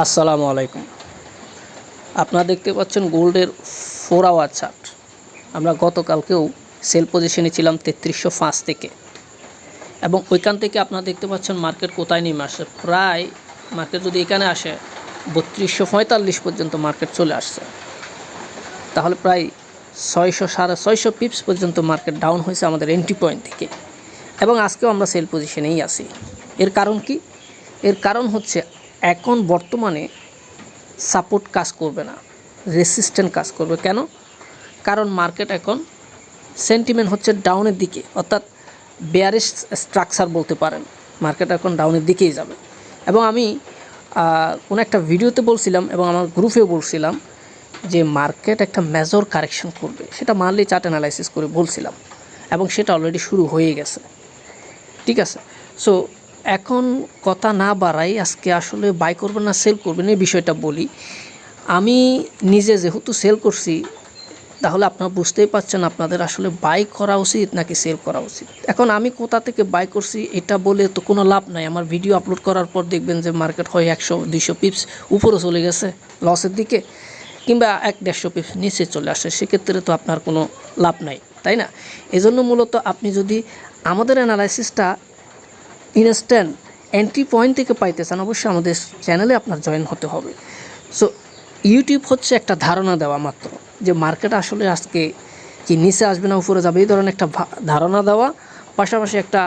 আসসালামু আলাইকুম। আপনারা দেখতে পাচ্ছেন গোল্ডের 4 আওয়ার চার্ট। আমরা গতকালকেও সেল পজিশনে ছিলাম 3305 থেকে, এবং ওইখান থেকে আপনারা দেখতে পাচ্ছেন মার্কেট কোথায় নেমে আসে। প্রায় মার্কেট যদি এখানে আসে 3245 পর্যন্ত মার্কেট চলে আসছে। তাহলে প্রায় 600-650 পিপস পর্যন্ত মার্কেট ডাউন হয়েছে আমাদের এন্ট্রি পয়েন্ট থেকে, এবং আজকেও আমরা সেল পজিশনেই আছি। এর কারণ কি? এর কারণ হচ্ছে এখন বর্তমানে সাপোর্ট কাজ করবে না, রেসিস্ট্যান্ট কাজ করবে। কেন? কারণ মার্কেট এখন সেন্টিমেন্ট হচ্ছে ডাউনের দিকে, অর্থাৎ বেয়ারিশ স্ট্রাকচার বলতে পারেন। মার্কেট এখন ডাউনের দিকেই যাবে। এবং আমি কোনো একটা ভিডিওতে বলছিলাম এবং আমার গ্রুপেও বলছিলাম যে মার্কেট একটা মেজর কারেকশন করবে, সেটা মানলি চার্ট অ্যানালাইসিস করে বলছিলাম, এবং সেটা অলরেডি শুরু হয়ে গেছে। ঠিক আছে, সো এখন কথা না বাড়াই, আজকে আসলে বাই করবেন না সেল করবেন এই বিষয়টা বলি। আমি নিজে যেহেতু সেল করছি, তাহলে আপনারা বুঝতেই পারছেন আপনাদের আসলে বাই করা উচিত নাকি সেল করা উচিত। এখন আমি কোথা থেকে বাই করছি এটা বলে তো কোনো লাভ নাই। আমার ভিডিও আপলোড করার পর দেখবেন যে মার্কেট হয় 100-200 পিপস উপরে চলে গেছে লসের দিকে, কিংবা 100-150 পিপস নিচে চলে আসে, সেক্ষেত্রে তো আপনার কোনো লাভ নাই, তাই না? এজন্য মূলত আপনি যদি আমাদের অ্যানালাইসিসটা ইনস্ট্যান্ট এন্ট্রি পয়েন্ট থেকে পাইতে চান, অবশ্যই আমাদের চ্যানেলে আপনার জয়েন হতে হবে। সো ইউটিউব হচ্ছে একটা ধারণা দেওয়া মাত্র, যে মার্কেট আসলে আজকে কি নিচে আসবে না উপরে যাবে, এই ধরনের একটা ধারণা দেওয়া, পাশাপাশি একটা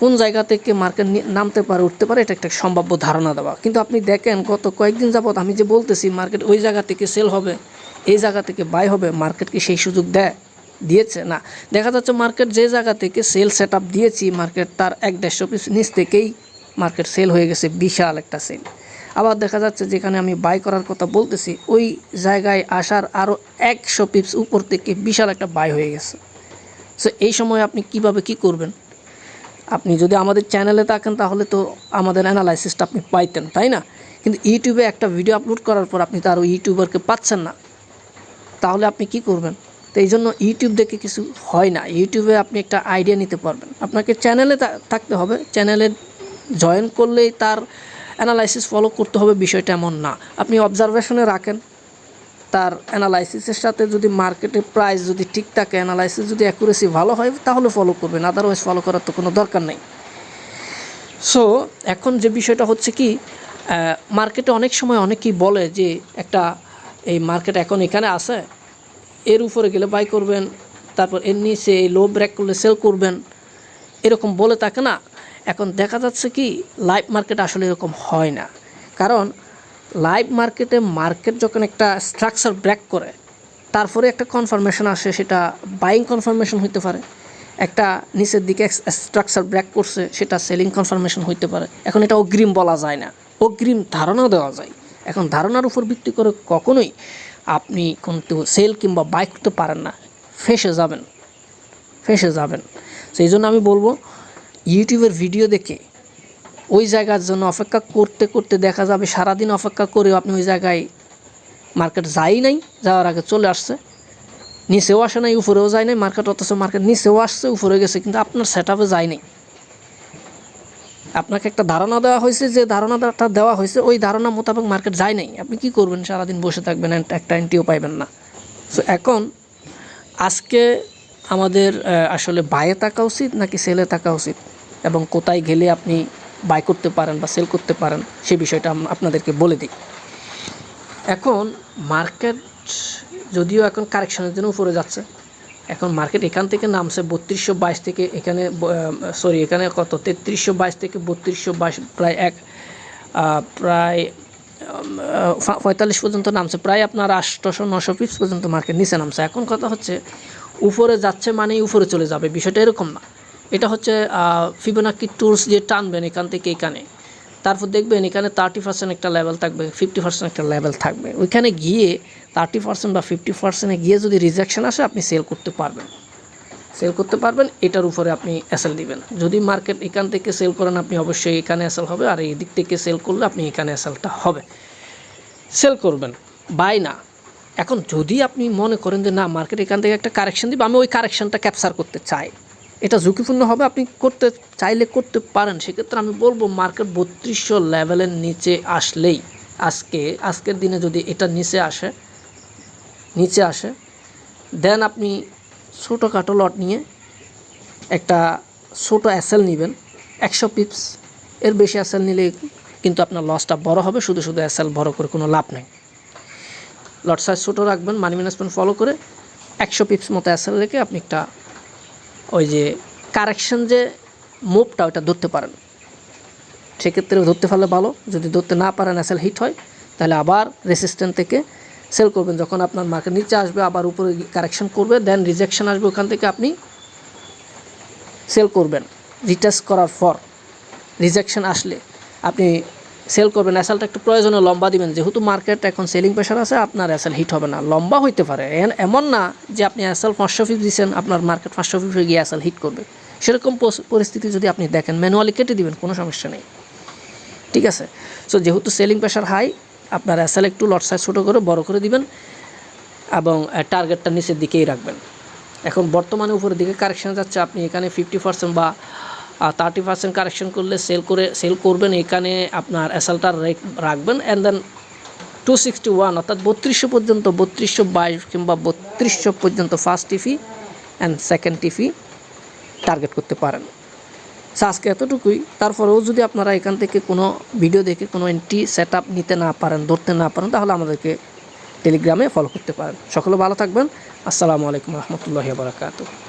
কোন জায়গা থেকে মার্কেট নামতে পারে উঠতে পারে এটা একটা সম্ভাব্য ধারণা দেওয়া। কিন্তু আপনি দেখেন গত কয়েকদিন যাবত আমি যে বলতেছি মার্কেট ওই জায়গা থেকে সেল হবে, এই জায়গা থেকে বাই হবে, মার্কেট কি সেই সুযোগ দিয়েছে? না। দেখা যাচ্ছে মার্কেট যে জায়গা থেকে সেল সেট আপ দিয়েছি, মার্কেট তার 150 পিস নিচ থেকেই মার্কেট সেল হয়ে গেছে, বিশাল একটা সেল। আবার দেখা যাচ্ছে যেখানে আমি বাই করার কথা বলতেছি ওই জায়গায় আসার আরও 100 পিপস উপর থেকে বিশাল একটা বাই হয়ে গেছে। সো এই সময় আপনি কিভাবে কি করবেন? আপনি যদি আমাদের চ্যানেলে থাকেন তাহলে তো আমাদের অ্যানালাইসিসটা আপনি পাইতেন, তাই না? কিন্তু ইউটিউবে একটা ভিডিও আপলোড করার পর আপনি তো আরও ইউটিউবারকে পাচ্ছেন না, তাহলে আপনি কি করবেন? তো এই জন্য ইউটিউব দেখে কিছু হয় না। ইউটিউবে আপনি একটা আইডিয়া নিতে পারবেন, আপনাকে চ্যানেলে থাকতে হবে। চ্যানেলে জয়েন করলেই তার অ্যানালাইসিস ফলো করতে হবে, বিষয়টা এমন না। আপনি অবজারভেশনে রাখেন, তার অ্যানালাইসিসের সাথে যদি মার্কেটের প্রাইস যদি ঠিক থাকে, অ্যানালাইসিস যদি অ্যাকুরেসি ভালো হয় তাহলে ফলো করবেন, আদারওয়াইজ ফলো করার তো কোনো দরকার নেই। সো এখন যে বিষয়টা হচ্ছে কি, মার্কেটে অনেক সময় অনেকেই বলে যে একটা এই মার্কেট এখন এখানে আছে, এর উপরে গেলে বাই করবেন, তারপর এর নিচে লো ব্রেক করলে সেল করবেন, এরকম বলে থাকে না। এখন দেখা যাচ্ছে কি লাইভ মার্কেট আসলে এরকম হয় না। কারণ লাইভ মার্কেটে মার্কেট যখন একটা স্ট্রাকচার ব্রেক করে তারপরে একটা কনফার্মেশন আসে, সেটা বাইং কনফার্মেশন হইতে পারে। একটা নিচের দিকে স্ট্রাকচার ব্রেক করছে, সেটা সেলিং কনফার্মেশন হইতে পারে। এখন এটা অগ্রিম বলা যায় না, অগ্রিম ধারণাও দেওয়া যায়। এখন ধারণার উপর ভিত্তি করে কখনোই আপনি কিন্তু সেল কিংবা বাই করতে পারেন না, ফেসে যাবেন। সেই জন্য আমি বলবো ইউটিউবের ভিডিও দেখে ওই জায়গার জন্য অপেক্ষা করতে করতে দেখা যাবে সারাদিন অপেক্ষা করেও আপনি ওই জায়গায় মার্কেট যাই নাই, যাওয়ার আগে চলে আসছে, নিচেও আসে নাই উপরেও যায় নাই মার্কেট, অথচ মার্কেট নিচেও আসছে উপরে গেছে, কিন্তু আপনার সেট আপে যায় নাই। আপনাকে একটা ধারণা দেওয়া হয়েছে, যে ধারণাটা দেওয়া হয়েছে ওই ধারণা মোতাবেক মার্কেট যায় নাই, আপনি কি করবেন? সারাদিন বসে থাকবেন, একটা এন্ট্রিও পাইবেন না। সো এখন আজকে আমাদের আসলে বাইয়ে থাকা উচিত নাকি সেলে থাকা উচিত, এবং কোথায় গেলে আপনি বাই করতে পারেন বা সেল করতে পারেন সে বিষয়টা আপনাদেরকে বলে দিই। এখন মার্কেট যদিও এখন কারেকশনের জন্য উপরে যাচ্ছে, এখন মার্কেট এখান থেকে নামছে 3222 থেকে, এখানে কত 3322 থেকে 3222, প্রায় 45 পর্যন্ত নামছে, প্রায় আপনার 800-900 পিপস পর্যন্ত মার্কেট নিচে নামছে। এখন কথা হচ্ছে উপরে যাচ্ছে মানেই উপরে চলে যাবে, বিষয়টা এরকম না। এটা হচ্ছে ফিবোনাকি টুলস যে টানবেন এখান থেকে এখানে, তারপর দেখবেন এখানে 30% একটা লেভেল থাকবে, 50% একটা লেভেল থাকবে। ওইখানে গিয়ে 30% বা 50% গিয়ে যদি রিজেকশন আসে আপনি সেল করতে পারবেন, এটার উপরে আপনি এসএল দিবেন। যদি মার্কেট এখান থেকে সেল করেন আপনি অবশ্যই এখানে এসএল হবে, আর এই দিক থেকে সেল করলে আপনি এখানে এসএলটা হবে, সেল করবেন, বাই না। এখন যদি আপনি মনে করেন যে না মার্কেট এখান থেকে একটা কারেকশন দিবে, আমি ওই কারেকশনটা ক্যাপচার করতে চাই, এটা ঝুঁকিপূর্ণ হবে, আপনি করতে চাইলে করতে পারেন। সেক্ষেত্রে আমি বলবো মার্কেট 3200 লেভেলের নিচে আসলেই, আজকের দিনে যদি এটা নিচে আসে দেন আপনি ছোটোখাটো লট নিয়ে একটা ছোটো এসএল নেবেন 100 পিপস, এর বেশি এসএল নিলে কিন্তু আপনার লসটা বড় হবে। শুধু এসএল বড় করে কোনো লাভ নেই। লট সাইজ ছোটো রাখবেন, মানি ম্যানেজমেন্ট ফলো করে 100 পিপস মতো এসএল রেখে আপনি একটা ওই যে কারেকশন যে মুভটা ওটা ধরতে পারেন। সেক্ষেত্রে ধরতে পারলে ভালো, যদি ধরতে না পারেন এসএল হিট হয় তাহলে আবার রেসিস্ট্যান্ট থেকে সেল করবেন। যখন আপনার মার্কেট নিচে আসবে আবার উপরে কারেকশন করবে, দেন রিজেকশন আসবে, ওখান থেকে আপনি সেল করবেন। রিটেস্ট করার পর রিজেকশন আসলে আপনি সেল করবেন। এসএলটা একটু প্রয়োজনে লম্বা দিবেন, যেহেতু মার্কেট এখন সেলিং প্রেশার আছে, আপনার এসএল হিট হবে না, লম্বা হইতে পারে। এমন না যে আপনি এসএল 500 পিপ দিচ্ছেন আপনার মার্কেট 500 পিপে গিয়ে এসএল হিট করবে। সেরকম পরিস্থিতি যদি আপনি দেখেন ম্যানুয়ালি কেটে দিবেন, কোনো সমস্যা নেই, ঠিক আছে। সো যেহেতু সেলিং প্রেশার হাই, আপনার এসএল একটু লট সাইজ ছোটো করে বড় করে দিবেন এবং টার্গেটটা নিচের দিকেই রাখবেন। এখন বর্তমানে উপরের দিকে কারেকশন যাচ্ছে, আপনি এখানে 50% বা 30% কারেকশন করলে সেল করবেন। এখানে আপনার এসএলটা রাখবেন অ্যান্ড দেন 261 অর্থাৎ 3200 পর্যন্ত, 3222 কিংবা 3200 পর্যন্ত ফার্স্ট টিফি অ্যান্ড সেকেন্ড টিফি টার্গেট করতে পারেন। আজকে এতটুকুই। তারপরেও যদি আপনারা এখান থেকে কোনো ভিডিও দেখে কোনো এন্ট্রি সেট আপ নিতে না পারেন, ধরতে না পারেন, তাহলে আমাদেরকে টেলিগ্রামে ফলো করতে পারেন। সকলে ভালো থাকবেন। আসসালামু আলাইকুম রহমতুল্লাহি ওয়া বারাকাতুহু।